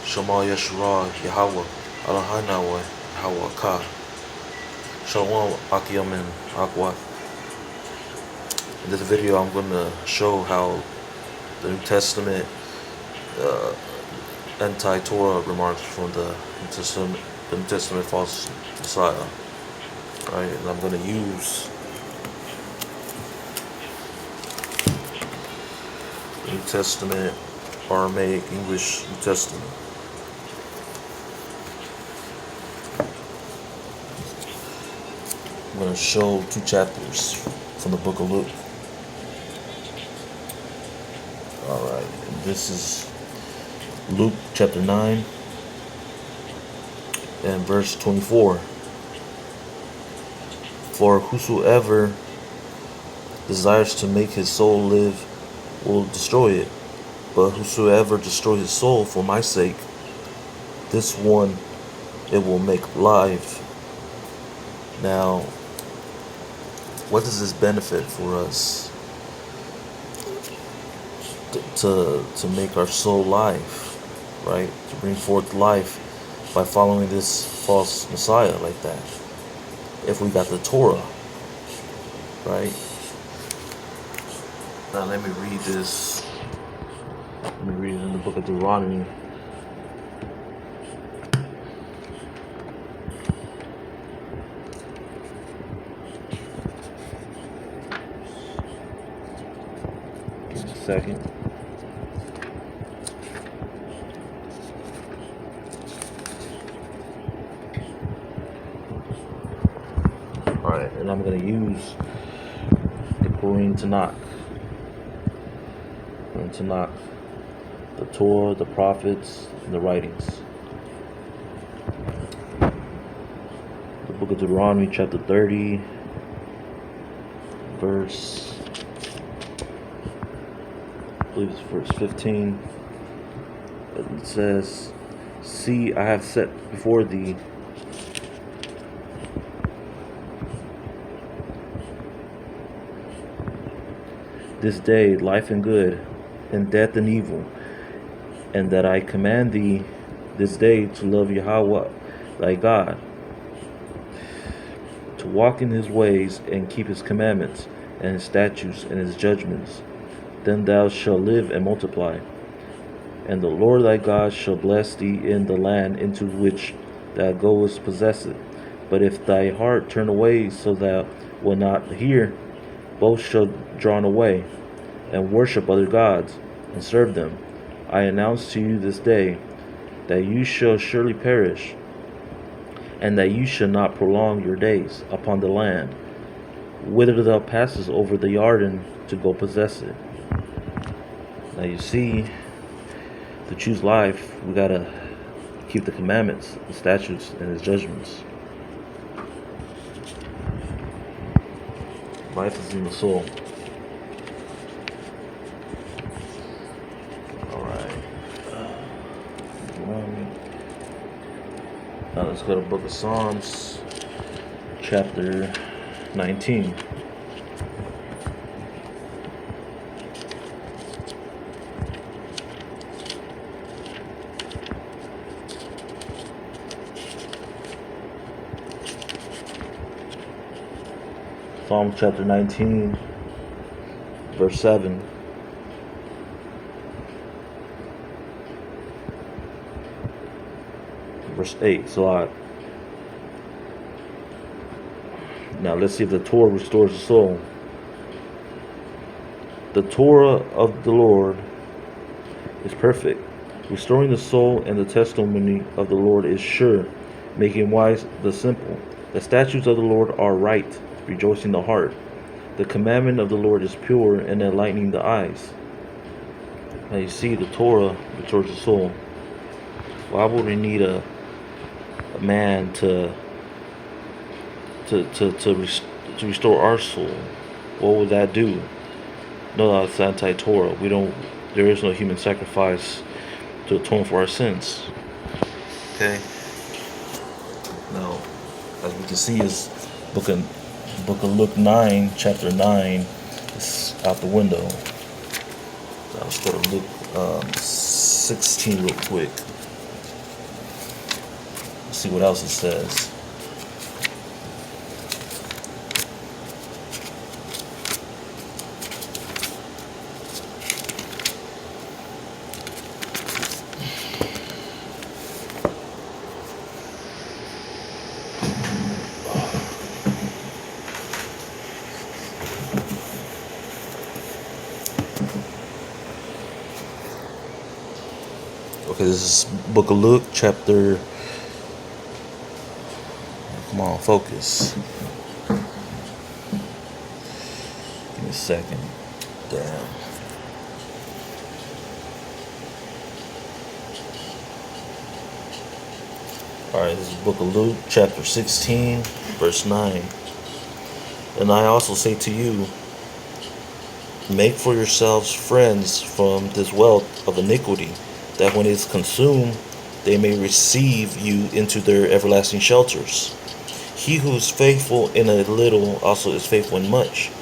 Shema Yeshua Yahweh Eloheinu Yahweh Ka Shalom Akim and Aqua. In this video I'm going to show how the New Testament anti-Torah remarks from the New Testament false Messiah. Right, and I'm going to use the New Testament, Aramaic, English New Testament. I'm going to show 2 chapters from the book of Luke. Alright, this is Luke chapter 9 and verse 24. For whosoever desires to make his soul live will destroy it, but whosoever destroys his soul for my sake, this one it will make live. Now, what does this benefit for us? To make our soul life, right? To bring forth life by following this false Messiah like that. If we got the Torah, right? Now let me read this. Let me read it in the book of Deuteronomy. Give me a second. Alright, and I'm going to use the Korean Tanakh. The Torah, the prophets, and the writings. The book of Deuteronomy, chapter 30, verse, I believe it's verse 15. It says, "See, I have set before thee this day life and good, and death and evil, and that I command thee this day to love Yahweh thy God, to walk in his ways and keep his commandments and his statutes and his judgments. Then thou shalt live and multiply. And the Lord thy God shall bless thee in the land into which thou goest possess it. But if thy heart turn away so thou wilt not hear, both shall drawn away, and worship other gods, and serve them. I announce to you this day, that you shall surely perish, and that you shall not prolong your days upon the land, whither thou passest over the Jordan to go possess it." Now you see, to choose life, we gotta keep the commandments, the statutes, and his judgments. Life is in the soul. Alright. Now let's go to the book of Psalms, chapter 19. Psalm chapter 19, verse 7. Verse 8. So now let's see if the Torah restores the soul. The Torah of the Lord is perfect, restoring the soul, and the testimony of the Lord is sure, making wise the simple. The statutes of the Lord are right, rejoicing the heart. The commandment of the Lord is pure and enlightening the eyes. Now you see, the Torah restores the soul. Why would we need a man to restore our soul? What would that do? No, that's anti-Torah. There is no human sacrifice to atone for our sins. Okay. Now, as we can see, is book of Luke 9, chapter 9, is out the window. Now let's go to Luke 16 real quick. see what else it says. Okay, this is Book of Luke, chapter. Come on, focus. Give me a second. Damn. Alright, this is Book of Luke, chapter 16, verse 9. And I also say to you, make for yourselves friends from this wealth of iniquity, that when it is consumed, they may receive you into their everlasting shelters. He who is faithful in a little also is faithful in much.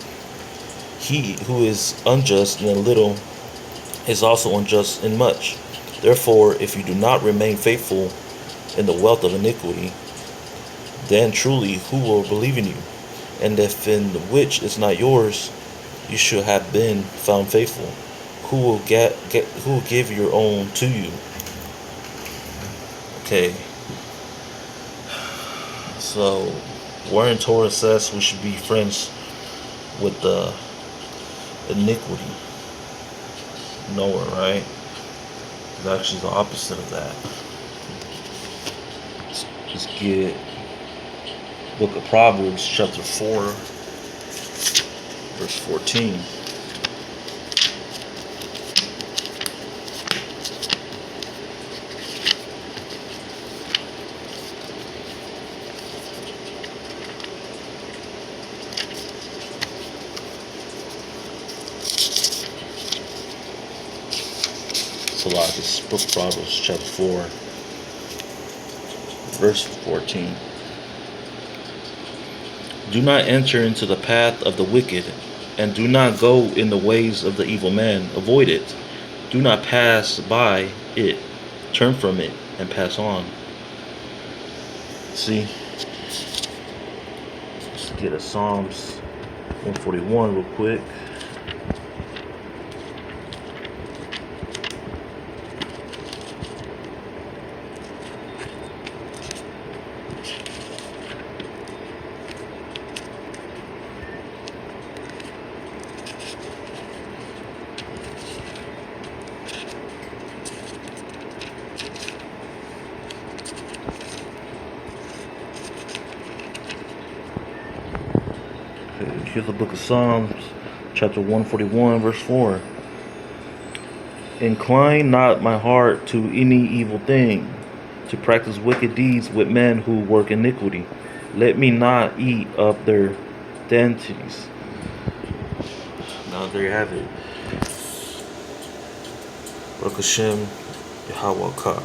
He who is unjust in a little is also unjust in much. Therefore, if you do not remain faithful in the wealth of iniquity, then truly who will believe in you? And if in which is not yours, you should have been found faithful. Who will who will give your own to you? Okay. So, where in Torah says we should be friends with the iniquity? Nowhere, right? It's actually the opposite of that. Let's get Book of Proverbs, chapter 4, verse 14. This Book of Proverbs, chapter 4, verse 14. Do not enter into the path of the wicked, and do not go in the ways of the evil man. Avoid it. Do not pass by it. Turn from it and pass on. See? Let's get a Psalms 141 real quick. Here's the book of Psalms, chapter 141, verse 4. Incline not my heart to any evil thing, to practice wicked deeds with men who work iniquity. Let me not eat up their dainties. Now there you have it. Baruch Hashem, Yahweh Ka.